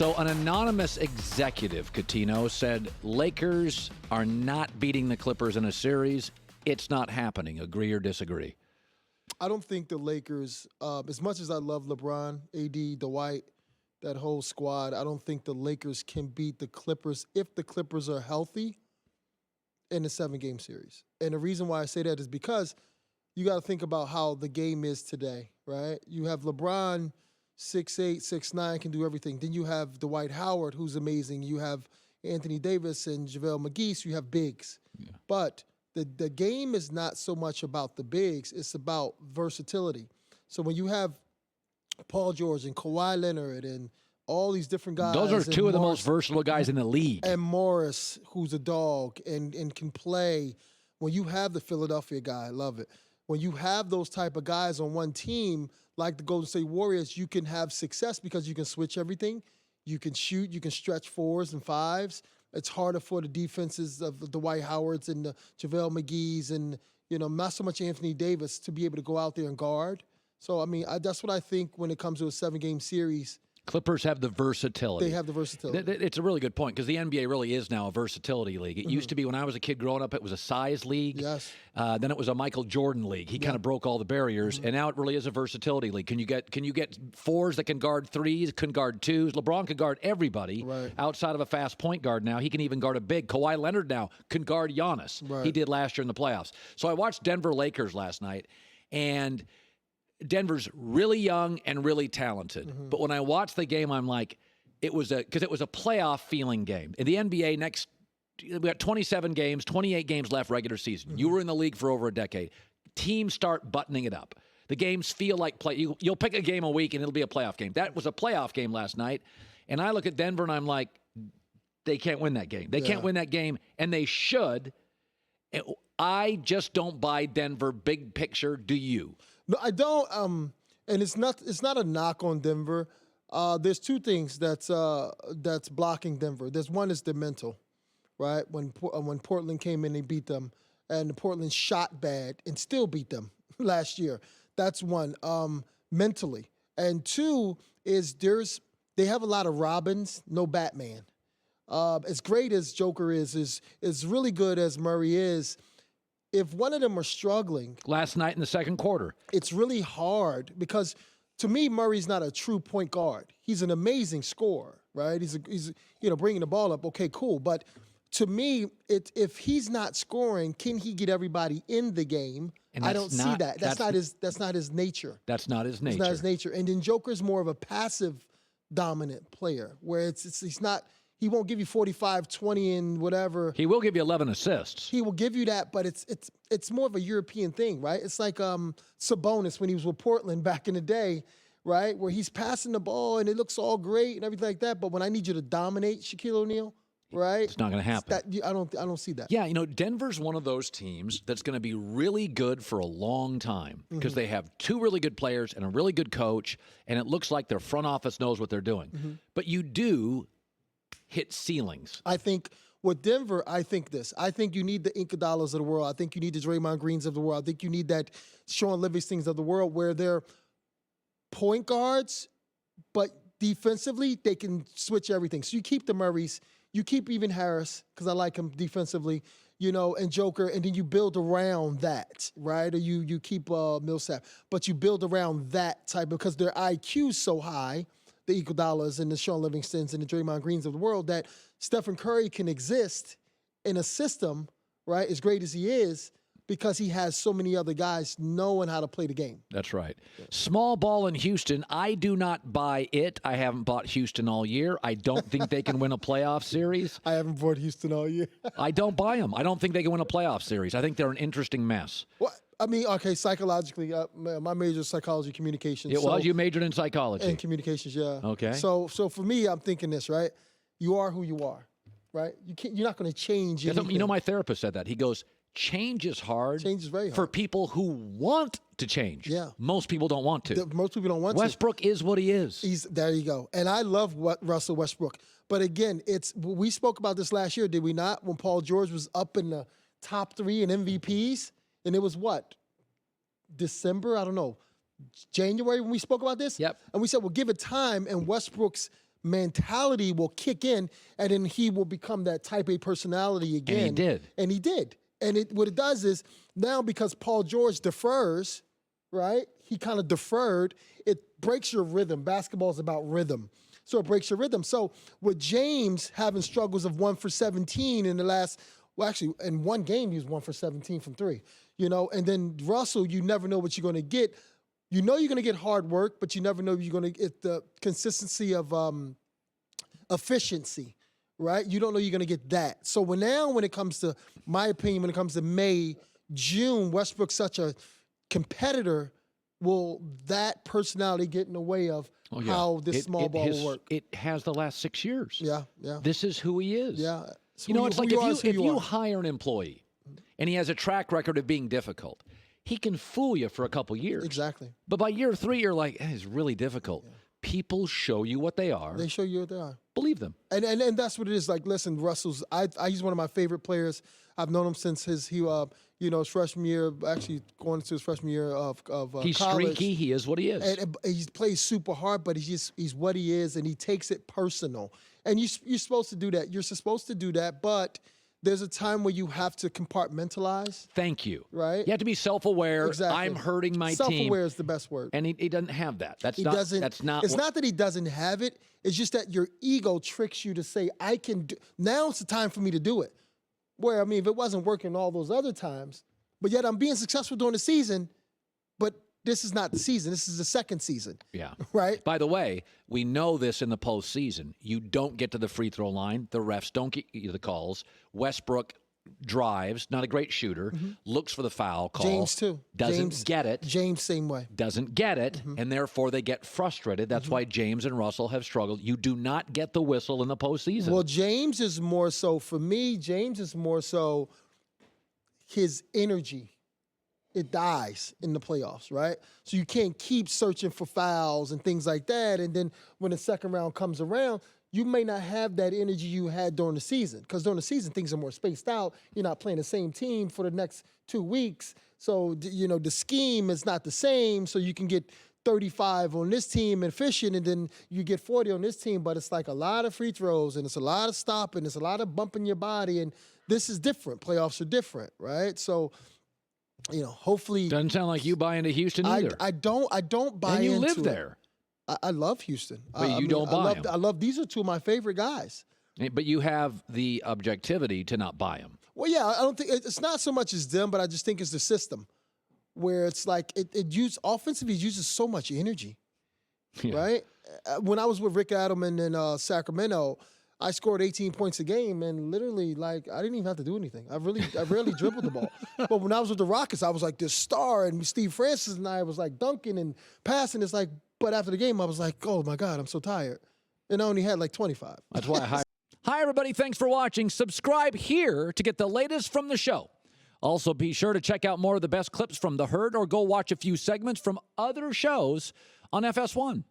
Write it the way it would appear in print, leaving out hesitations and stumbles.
So an anonymous executive, Cuttino, said Lakers are not beating the Clippers in a series. It's not happening. Agree or disagree? I don't think the Lakers, as much as I love LeBron, AD, Dwight, that whole squad, I don't think the Lakers can beat the Clippers if the Clippers are healthy in a 7-game series. And the reason why I say that is because you got to think about how the game is today, right? You have LeBron, 6'8", 6'9", can do everything. Then you have Dwight Howard, who's amazing. You have Anthony Davis and JaVale McGee, so you have bigs. Yeah. But the game is not so much about the bigs. It's about versatility. So when you have Paul George and Kawhi Leonard and all these different guys. Those are two of the most versatile guys in the league. And Morris, who's a dog and can play. When you have the Philadelphia guy, I love it. When you have those type of guys on one team, like the Golden State Warriors, you can have success because you can switch everything. You can shoot. You can stretch 4s and 5s. It's harder for the defenses of the Dwight Howards and the JaVale McGee's and, not so much Anthony Davis to be able to go out there and guard. So, I mean, that's what I think when it comes to a 7-game series. Clippers have the versatility. They have the versatility. It's a really good point because the NBA really is now a versatility league. It used to be when I was a kid growing up, it was a size league. Yes. Then it was a Michael Jordan league. He kind of broke all the barriers, and now it really is a versatility league. Can you get 4s that can guard 3s, can guard 2s? LeBron can guard everybody outside of a fast point guard now. He can even guard a big. Kawhi Leonard now can guard Giannis. Right. He did last year in the playoffs. So I watched Denver Lakers last night, and Denver's really young and really talented. But when I watched the game, I'm like, because it was a playoff feeling game. In the NBA, we got 27 games, 28 games left regular season. You were in the league for over a decade. Teams start buttoning it up. The games feel like play. You'll pick a game a week and it'll be a playoff game. That was a playoff game last night. And I look at Denver and I'm like, they can't win that game. They can't win that game, and they should. I just don't buy Denver big picture. Do you? No, I don't. And it's not a knock on Denver. There's two things that's blocking Denver. There's one is the mental, right? When Portland came in, they beat them, and Portland shot bad and still beat them last year. That's one, mentally. And two is they have a lot of Robins, no Batman. As great as Joker is really good as Murray is. If one of them are struggling last night in the second quarter, it's really hard because to me, Murray's not a true point guard. He's an amazing scorer, right? He's bringing the ball up. Okay, cool. But to me, if he's not scoring, can he get everybody in the game? I don't see that. That's not his nature. That's not his nature. It's not his nature. And then Joker's more of a passive dominant player where he's not. He won't give you 45, 20, and whatever. He will give you 11 assists. He will give you that, but it's more of a European thing, right? It's like Sabonis when he was with Portland back in the day, right? Where he's passing the ball and it looks all great and everything like that. But when I need you to dominate Shaquille O'Neal, right? It's not going to happen. I don't see that. Yeah, Denver's one of those teams that's going to be really good for a long time because they have two really good players and a really good coach, and it looks like their front office knows what they're doing. But you do hit ceilings. I think with Denver, I think you need the Iguodala's of the world. I think you need the Draymond Greens of the world. I think you need that Sean Livingstons of the world where they're point guards, but defensively they can switch everything. So you keep the Murrays, you keep even Harris because I like him defensively, and Joker, and then you build around that, right? Or you keep Millsap, but you build around that type because their IQ's so high. The Iguodala's and the Sean Livingstons and the Draymond Greens of the world that Stephen Curry can exist in a system, right, as great as he is, because he has so many other guys knowing how to play the game. That's right. Small ball in Houston, I do not buy it. I haven't bought Houston all year. I don't think they can win a playoff series. I haven't bought Houston all year. I don't buy them. I don't think they can win a playoff series. I think they're an interesting mess. What? I mean, okay, psychologically, my major is psychology communications. It was? You majored in psychology? And communications, yeah. Okay. So for me, I'm thinking this, right? You are who you are, right? You're not going to change anything. My therapist said that. He goes, change is hard. Change is very hard. For people who want to change. Yeah. Most people don't want to. Most people don't want Westbrook is what he is. There you go. And I love Russell Westbrook. But again, we spoke about this last year, did we not? When Paul George was up in the top 3 in MVPs. And it was what? December? I don't know. January when we spoke about this? Yep. And we said, well, give it time. And Westbrook's mentality will kick in, and then he will become that type A personality again. And he did. And he did. And what it does is now, because Paul George defers, right? He kind of deferred. It breaks your rhythm. Basketball is about rhythm. So it breaks your rhythm. So with James having struggles of 1 for 17 in the last, well, actually, in one game, he was 1 for 17 from 3. And then Russell, you never know what you're going to get. You know you're going to get hard work, but you never know you're going to get the consistency of efficiency, right? You don't know you're going to get that. So when it comes to, my opinion, when it comes to May, June, Westbrook's such a competitor, will that personality get in the way of how this small ball will work? It has the last 6 years. Yeah. This is who he is. Yeah. So it's like if you hire an employee and he has a track record of being difficult, he can fool you for a couple years. Exactly. But by year 3, you're like, it's really difficult. Yeah. People show you what they are. They show you what they are. Believe them. And that's what it is. Like, listen, Russell's, he's one of my favorite players. I've known him since his freshman year, actually going into his freshman year of he's college. Streaky. He is what he is. And he plays super hard, but he's what he is, and he takes it personal. And you're supposed to do that. You're supposed to do that, but there's a time where you have to compartmentalize. Thank you. Right? You have to be self-aware. Exactly. I'm hurting my team. Self-aware is the best word. And he doesn't have that. That's It's not that he doesn't have it. It's just that your ego tricks you to say, I can do. Now it's the time for me to do it. Where, if it wasn't working all those other times, but yet I'm being successful during the season, but this is not the season. This is the second season. Yeah. Right? By the way, we know this in the postseason. You don't get to the free throw line. The refs don't get you the calls. Westbrook drives, not a great shooter, looks for the foul call. James, too. Doesn't get it. James, same way. Doesn't get it, and therefore they get frustrated. That's why James and Russell have struggled. You do not get the whistle in the postseason. Well, James is more so, for me, his energy. It dies in the playoffs, right? So you can't keep searching for fouls and things like that. And then when the second round comes around, you may not have that energy you had during the season, because during the season, things are more spaced out. You're not playing the same team for the next 2 weeks. So, the scheme is not the same. So you can get 35 on this team and efficient, and then you get 40 on this team. But it's like a lot of free throws, and it's a lot of stopping, it's a lot of bumping your body. And this is different. Playoffs are different, right? So, hopefully. Doesn't sound like you buy into Houston either. I don't buy into it. And you live there. I love Houston. But you don't buy them. I love, these are two of my favorite guys. But you have the objectivity to not buy them. Well, yeah, I don't think it's not so much as them, but I just think it's the system where it's like offensively uses so much energy, right? When I was with Rick Adelman in Sacramento, I scored 18 points a game, and literally, I didn't even have to do anything. I rarely dribbled the ball. But when I was with the Rockets, I was like this star, and Steve Francis and I was like dunking and passing. It's like, but after the game, I was like, oh my God, I'm so tired. And I only had 25. That's why I hired. Hi, everybody. Thanks for watching. Subscribe here to get the latest from the show. Also, be sure to check out more of the best clips from The Herd, or go watch a few segments from other shows on FS1.